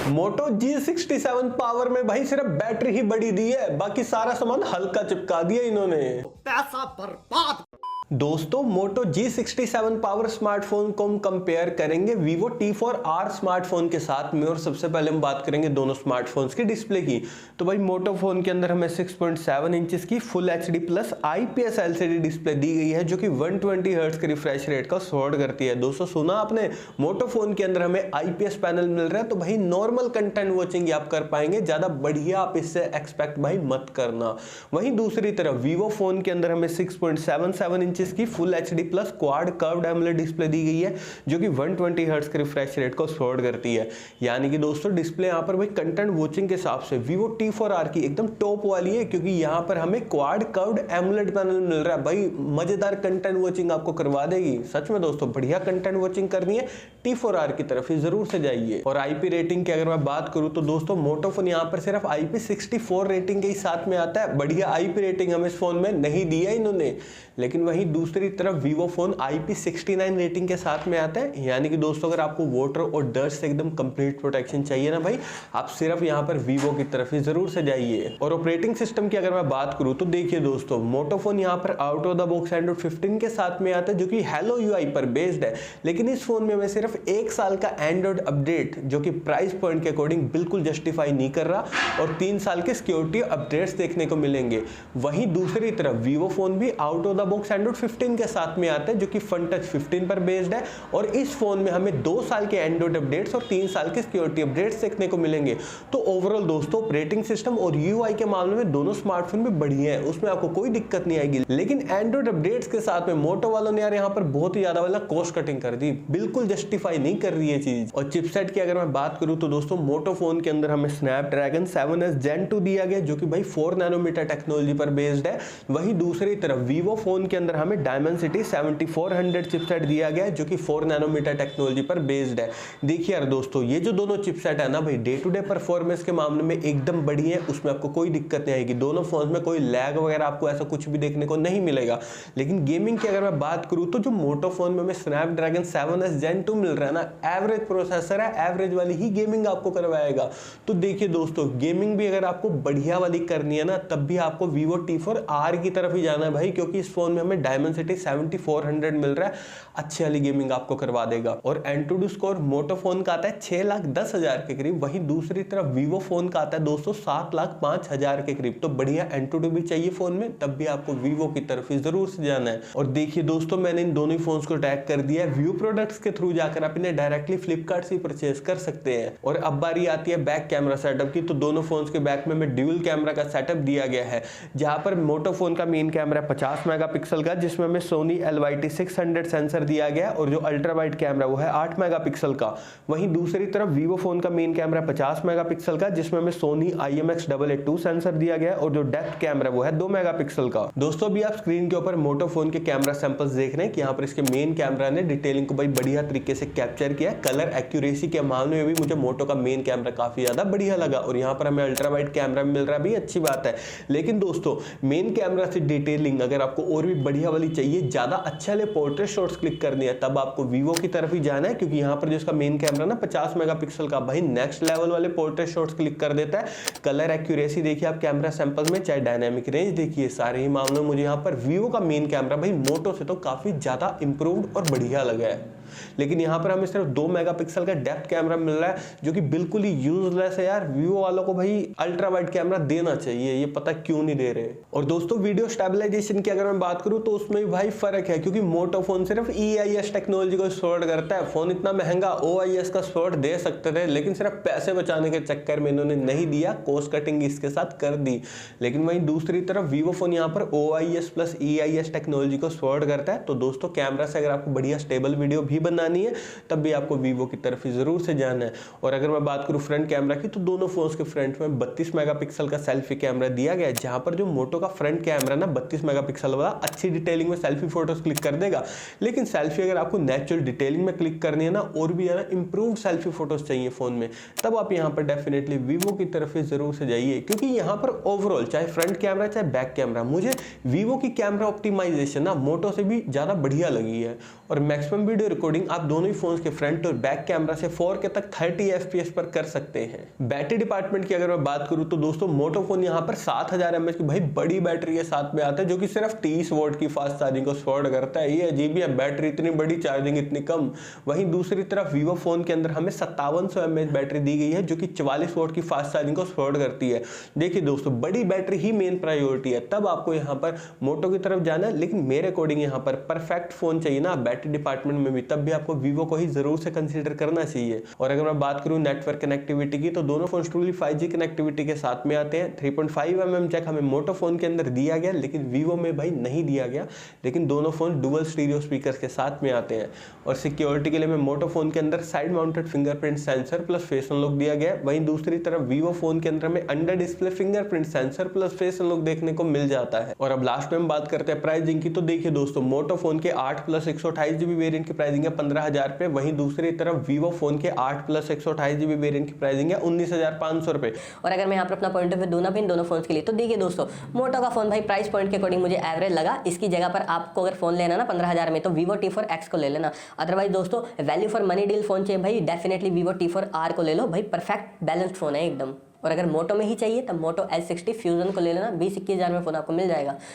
मोटो G67 power में भाई सिर्फ बैटरी ही बड़ी दी है, बाकी सारा सामान हल्का चिपका दिया इन्होंने। पैसा बर्बाद। दोस्तों मोटो G67 पावर स्मार्टफोन को हम कंपेयर करेंगे Vivo T4R स्मार्टफोन के साथ में। और सबसे पहले हम बात करेंगे दोनों स्मार्टफोन्स की डिस्प्ले की। तो भाई मोटो फोन के अंदर हमें 6.7 इंचेस की full HD plus IPS LCD display दी गई है, जो कि 120 हर्ट्ज के रिफ्रेश रेट का सपोर्ट करती है। दोस्तों सुना आपने, मोटो फोन के अंदर हमें IPS पैनल मिल रहा है, तो भाई नॉर्मल कंटेंट वॉचिंग आप कर पाएंगे, ज्यादा बढ़िया आप इससे एक्सपेक्ट भाई मत करना। वहीं दूसरी तरफ Vivo फोन के अंदर हमें 6.77 इंच की full HD plus quad curved AMOLED display दी गई है, जो कि 120 हर्ट्ज के रिफ्रेश रेट को सपोर्ट करती है। यानी कि दोस्तों डिस्प्ले यहां पर भाई कंटेंट वॉचिंग के हिसाब से Vivo T4R की एकदम टॉप वाली है, क्योंकि यहां पर हमें क्वाड कर्व्ड एमोलेड पैनल मिल रहा है। भाई मजेदार कंटेंट वॉचिंग आपको करवा देगी। सच में दोस्तों बढ़िया कंटेंट वॉचिंग करनी है T4R की तरफ ही जरूर से जाइए। और IP रेटिंग की अगर मैं बात करूं तो दोस्तों मोटो फोन यहां पर सिर्फ IP64 रेटिंग के ही साथ में आता है। बढ़िया IP रेटिंग हमें इस फोन में नहीं दी है इन्होंने। लेकिन वहीं दूसरी तरफ Vivo फोन IP69 रेटिंग के साथ में आता है। यानी कि दोस्तों अगर आपको वाटर और डस्ट से एकदम कंप्लीट प्रोटेक्शन चाहिए ना भाई, आप सिर्फ यहां पर Vivo की तरफ ही जरूर से जाइए। और ऑपरेटिंग सिस्टम की अगर मैं बात करूं तो देखिए दोस्तों मोटो फोन यहां पर out of the box Android 15 के साथ में आता है, जो कि Hello UI पर बेस्ड है। लेकिन इस फोन में हमें सिर्फ 1 साल का एंड्रॉइड अपडेट, जो कि प्राइस पॉइंट के अकॉर्डिंग बिल्कुल जस्टिफाई नहीं कर रहा, और 3 साल के सिक्योरिटी अपडेट्स देखने को मिलेंगे। वहीं दूसरी तरफ Vivo फोन भी out of the box Android 15 के साथ में आता है, जो कि फन टच 15 पर बेस्ड है। और इस फोन में हमें 2 साल के एंड्रॉइड अपडेट्स और 3 साल के सिक्योरिटी अपडेट्स देखने को मिलेंगे। तो ओवरऑल दोस्तों ऑपरेटिंग सिस्टम और UI के मामले में दोनों स्मार्टफोन में बढ़िया है, उसमें आपको कोई दिक्कत नहीं आएगी। लेकिन एंड्रॉइड अपडेट्स के साथ में मोटो वालों ने यार यहाँ पर बहुत ही ज्यादा वाला कॉस्ट कटिंग कर दी, बिल्कुल जस्टिफाई नहीं कर रही है चीज। और चिपसेट की अगर मैं बात करूं तो दोस्तों मोटो फोन के अंदर हमें स्नैपड्रैगन 7S Gen 2 दिया गया, जो कि भाई 4 नैनोमीटर टेक्नोलॉजी पर बेस्ड है। वहीं दूसरी तरफ Vivo फोन के अंदर हमें Dimensity 7400 चिपसेट दिया गया है, जो कि 4 नैनोमीटर टेक्नोलॉजी पर बेस्ड है। देखिए यार दोस्तों ये जो दोनों चिपसेट है ना भाई, डे टू डे परफॉर्मेंस के मामले में एकदम बढ़िया है, उसमें आपको कोई दिक्कत नहीं आएगी। दोनों फोन में कोई लैग वगैरह आपको ऐसा कुछ भी देखने को नहीं मिलेगा। लेकिन गेमिंग की अगर मैं बात करूं तो जो मोटो फोन में हमें स्नैपड्रैगन 7S Gen 2 मिल रहा है ना, एवरेज प्रोसेसर है, एवरेज वाली ही गेमिंग आपको करवाएगा। तो देखिए दोस्तों गेमिंग भी अगर आपको बढ़िया वाली करनी है ना, तब भी आपको Vivo T4R की तरफ ही जाना है भाई, क्योंकि इस फोन में हमें Dimensity 7400 मिल रहा है, अच्छी वाली गेमिंग आपको करवा देगा। और एंटूडू स्कोर मोटो फोन का आता है 6,10,000 के करीब, वहीं दूसरी तरफ Vivo फोन का आता है दोस्तों 7,05,000 के करीब। तो बढ़िया एंटूडू भी चाहिए फोन में, तब भी आपको Vivo की तरफ ही जरूर से जाना है। और देखिए दोस्तों मैंने इन दोनों फोन्स को टैग कर दिया है, व्यू प्रोडक्ट्स के थ्रू जाकर आप इन्हें डायरेक्टली फ्लिपकार्ट से परचेज कर सकते हैं। और अब बारी आती है बैक कैमरा सेटअप की। तो दोनों फोन्स के बैक में हमें ड्यूल कैमरा का सेटअप दिया गया है, जहां पर मोटो फोन का मेन कैमरा 50 मेगापिक्सल का, जिसमें हमें Sony LYT600 सेंसर दिया गया, और जो अल्ट्रा वाइड कैमरा वो है 8 मेगापिक्सल का। वहीं दूसरी तरफ Vivo फोन का मेन कैमरा 50 मेगापिक्सल का, जिसमें हमें Sony IMX882 सेंसर दिया गया, और जो डेप्थ कैमरा वो है 2 मेगापिक्सल का। दोस्तों अभी आप स्क्रीन के ऊपर मोटो फोन के कैमरा सैंपल्स देख रहे हैं कि यहाँ पर इसके मेन कैमरा ने डिटेलिंग को भाई बढ़िया तरीके से कैप्चर किया। कलर एक्यूरेसी के मामले में भी मुझे मोटो का मेन कैमरा काफी ज्यादा बढ़िया लगा, और यहाँ पर हमें अल्ट्रा वाइड कैमरा मिल रहा भी, अच्छी बात है। लेकिन दोस्तों मेन कैमरा से डिटेलिंग अगर आपको और भी बढ़िया वाली चाहिए, ज्यादा अच्छे वाले पोर्ट्रेट शॉट्स क्लिक करनी है, तब आपको Vivo की तरफ ही जाना है, क्योंकि यहाँ पर जो इसका मेन कैमरा ना 50 मेगापिक्सल का, भाई नेक्स्ट लेवल वाले पोर्ट्रेट शॉट्स क्लिक कर देता है। कलर एक्यूरेसी देखिए आप कैमरा सैंपल्स में, चाहे डायनामिक रेंज देखिए, सारे ही मामलों में मुझे यहाँ पर Vivo का मेन कैमरा भाई मोटो से तो काफी ज्यादा इंप्रूव्ड और बढ़िया लगा है। लेकिन यहाँ पर हमें सिर्फ 2 मेगापिक्सल का डेप्थ कैमरा मिल रहा है, जो कि बिल्कुल ही यूजलेस है यार। Vivo वालों को भाई अल्ट्रा वाइड कैमरा देना चाहिए, ये पता क्यों नहीं दे रहे। और दोस्तों वीडियो स्टेबलाइजेशन की अगर मैं बात करूं तो उसमें भी भाई फर्क है, क्योंकि मोटो फोन सिर्फ EIS टेक्नोलॉजी को सपोर्ट करता है। फोन इतना महंगा OIS का सपोर्ट दे सकते थे, लेकिन सिर्फ पैसे बचाने के चक्कर में इन्होंने नहीं दिया, कॉस्ट कटिंग इसके साथ कर दी। लेकिन वहीं दूसरी तरफ Vivo फोन यहाँ पर OIS प्लस EIS टेक्नोलॉजी को सपोर्ट करता है। तो दोस्तों कैमरा से अगर आपको बढ़िया स्टेबल वीडियो भी बनानी है, तब भी आपको Vivo की तरफ ही जरूर से जाना है। और अगर मैं बात करूं फ्रंट कैमरा की, तो दोनों फोन्स के फ्रंट में 32 मेगापिक्सल का सेल्फी कैमरा दिया गया है, जहां पर जो मोटो का फ्रंट कैमरा ना 32 मेगापिक्सल वाला अच्छी डिटेलिंग में सेल्फी फोटोज क्लिक कर देगा। लेकिन सेल्फी अगर आपको नेचुरल डिटेलिंग में क्लिक करनी है ना, और भी ज्यादा इंप्रूव्ड सेल्फी फोटोज चाहिए फोन में, तब आप यहाँ पर डेफिनेटली Vivo की तरफ ही जरूर से जाइए। क्योंकि यहाँ पर ओवरऑल चाहे फ्रंट कैमरा चाहे बैक कैमरा, मुझे Vivo की कैमरा ऑप्टिमाइजेशन ना मोटो से भी ज्यादा बढ़िया लगी है। और मैक्सिमम वीडियो रिकॉर्डिंग आप दोनों ही फोन के फ्रंट और बैक कैमरा से 4K तक 30 FPS पर कर सकते हैं। बैटरी डिपार्टमेंट की अगर मैं बात करूं तो दोस्तों मोटो फोन यहाँ पर 7000 mAh की भाई बड़ी बैटरी के साथ में आता है, जो कि सिर्फ 30 वोल्ट की फास्ट चार्जिंग को सपोर्ट करता है। ये अजीब है, बैटरी इतनी बड़ी, चार्जिंग इतनी कम। वहीं दूसरी तरफ वीवो फोन के अंदर हमें 5700 mAh बैटरी दी गई है, जो कि 44 वोल्ट की फास्ट चार्जिंग को सपोर्ट करती है। देखिए दोस्तों, बड़ी बैटरी ही मेन प्रायोरिटी है, तब आपको यहाँ पर मोटो की तरफ जाना है। लेकिन मेरे अकॉर्डिंग यहाँ पर परफेक्ट फोन चाहिए ना बैटरी डिपार्टमेंट में भी, तब भी आपको वीवो को ही जरूर से कंसीडर करना चाहिए। और अगर मैं बात करूँ नेटवर्क कनेक्टिविटी की, तो दोनों फोन ट्रूली 5G कनेक्टिविटी के साथ में आते हैं। 3.5 mm जैक हमें मोटो फोन के अंदर दिया गया, लेकिन वीवो में भाई नहीं दिया गया। लेकिन दोनों फोन डुअल स्टीरियो स्पीकर के साथ में आते हैं। और सिक्योरिटी के लिए हमें मोटो फोन के अंदर side mounted fingerprint sensor plus face unlock दिया गया है। वहीं दूसरी तरफ वीवो फोन के अंदर हमें under display fingerprint sensor plus face unlock देखने को मिल जाता है। और अब लास्ट में हम बात करते हैं प्राइसिंग की। तो देखिए दोस्तों, मोटो फोन के 8 प्लस 128GB वेरिएंट की प्राइसिंग है 15,000 रुपए। वहीं दूसरी तरफ वीवो फोन के 8 प्लस 128GB वेरिएंट की प्राइसिंग है 19,500 रुपए। और अगर मैं यहाँ पर अपना पॉइंट ऑफ व्यू दूं ना इन दोनों फोन के लिए, तो देखिए दोस्तों, मोटो का फोन भाई प्राइस पॉइंट के अकॉर्डिंग मुझे एवरेज लगा। इसकी जगह पर आपको अगर फोन लेना ना 15,000 में, तो वीवो T4X को ले लेना। अदरवाइज दोस्तों, value for money deal phone चाहिए भाई, डेफिनेटली वीवो T4R को ले लो भाई, परफेक्ट बैलेंस्ड फोन है एकदम। और अगर मोटो में ही चाहिए तब मोटो H60 फ्यूजन को ले लेना, 20-21 हज़ार में फोन आपको मिल जाएगा।